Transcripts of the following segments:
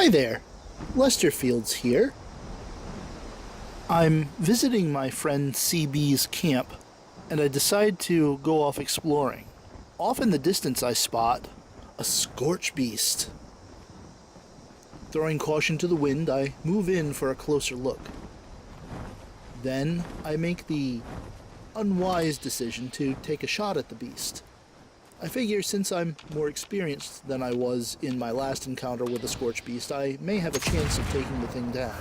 Hi there, Lesterfield's here. I'm visiting my friend CB's camp, and I decide to go off exploring. Off in the distance I spot a scorch beast. Throwing caution to the wind, I move in for a closer look. Then I make the unwise decision to take a shot at the beast. I figure since I'm more experienced than I was in my last encounter with a scorch beast, I may have a chance of taking the thing down.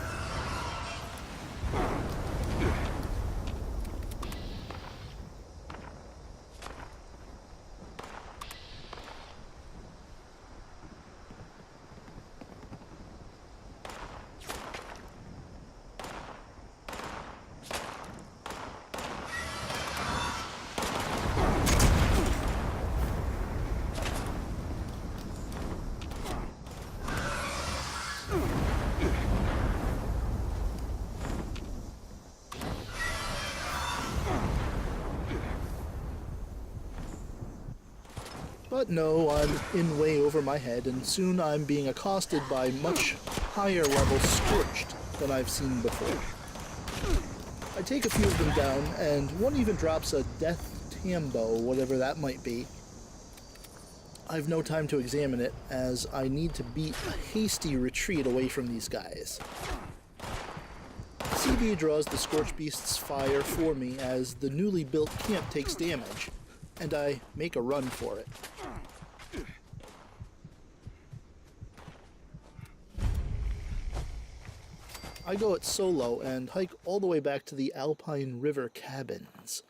But no, I'm in way over my head, and soon I'm being accosted by much higher level Scorched than I've seen before. I take a few of them down, and one even drops a Death Tambo, whatever that might be. I've no time to examine it, as I need to beat a hasty retreat away from these guys. CB draws the Scorch Beast's fire for me as the newly built camp takes damage, and I make a run for it. I go it solo and hike all the way back to the Alpine River cabins.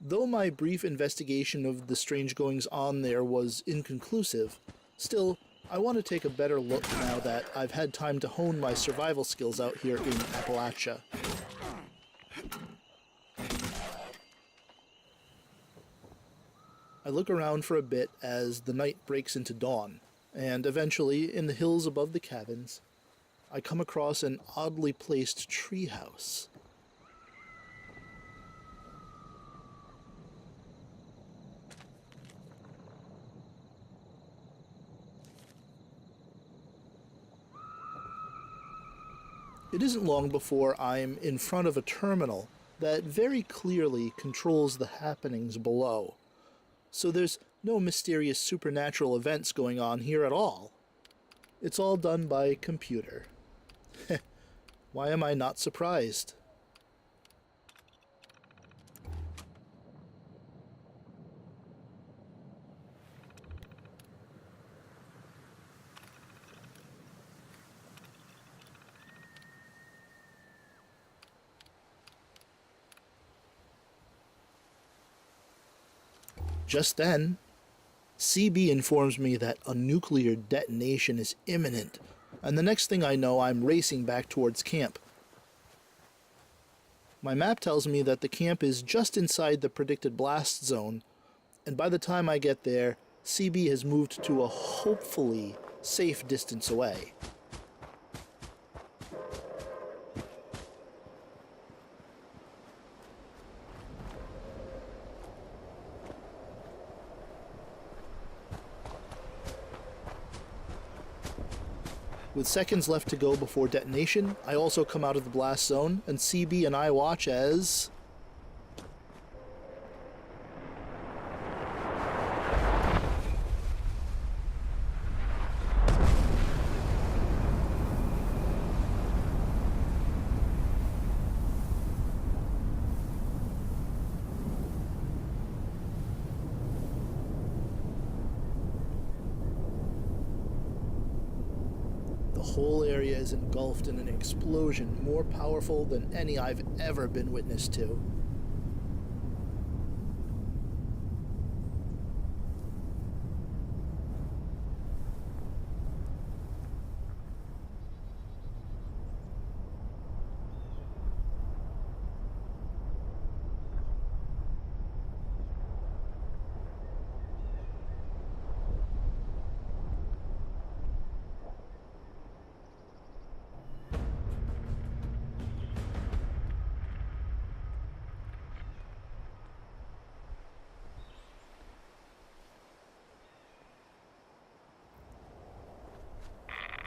Though my brief investigation of the strange goings-on there was inconclusive, still, I want to take a better look now that I've had time to hone my survival skills out here in Appalachia. I look around for a bit as the night breaks into dawn, and eventually, in the hills above the cabins, I come across an oddly placed treehouse. It isn't long before I'm in front of a terminal that very clearly controls the happenings below. So there's no mysterious supernatural events going on here at all. It's all done by computer. Why am I not surprised? Just then, CB informs me that a nuclear detonation is imminent, and the next thing I know, I'm racing back towards camp. My map tells me that the camp is just inside the predicted blast zone, and by the time I get there, CB has moved to a hopefully safe distance away. With seconds left to go before detonation, I also come out of the blast zone, and CB and I watch as... the whole area is engulfed in an explosion more powerful than any I've ever been witness to.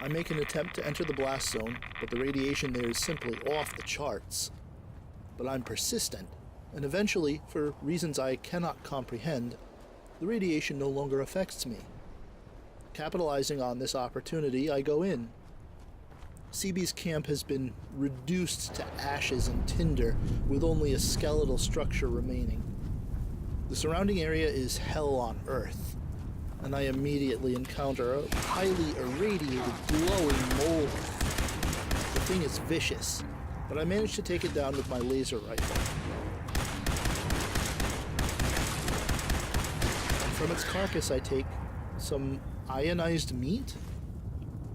I make an attempt to enter the blast zone, but the radiation there is simply off the charts. But I'm persistent, and eventually, for reasons I cannot comprehend, the radiation no longer affects me. Capitalizing on this opportunity, I go in. CB's camp has been reduced to ashes and tinder, with only a skeletal structure remaining. The surrounding area is hell on earth, and I immediately encounter a highly irradiated, glowing mole. The thing is vicious, but I manage to take it down with my laser rifle. And from its carcass I take some ionized meat?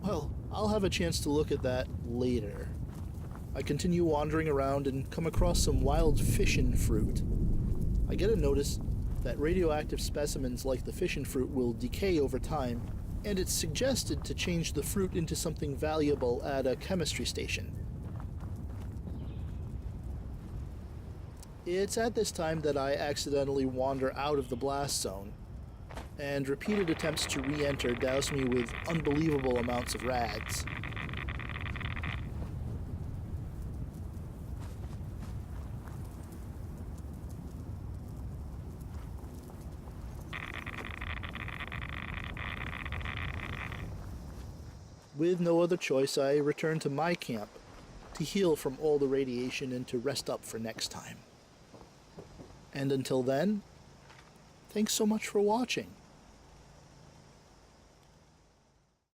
Well, I'll have a chance to look at that later. I continue wandering around and come across some wild fission fruit. I get a notice that radioactive specimens like the fission fruit will decay over time, and it's suggested to change the fruit into something valuable at a chemistry station. It's at this time that I accidentally wander out of the blast zone, and repeated attempts to re-enter douse me with unbelievable amounts of rads. With no other choice, I return to my camp to heal from all the radiation and to rest up for next time. And until then, thanks so much for watching.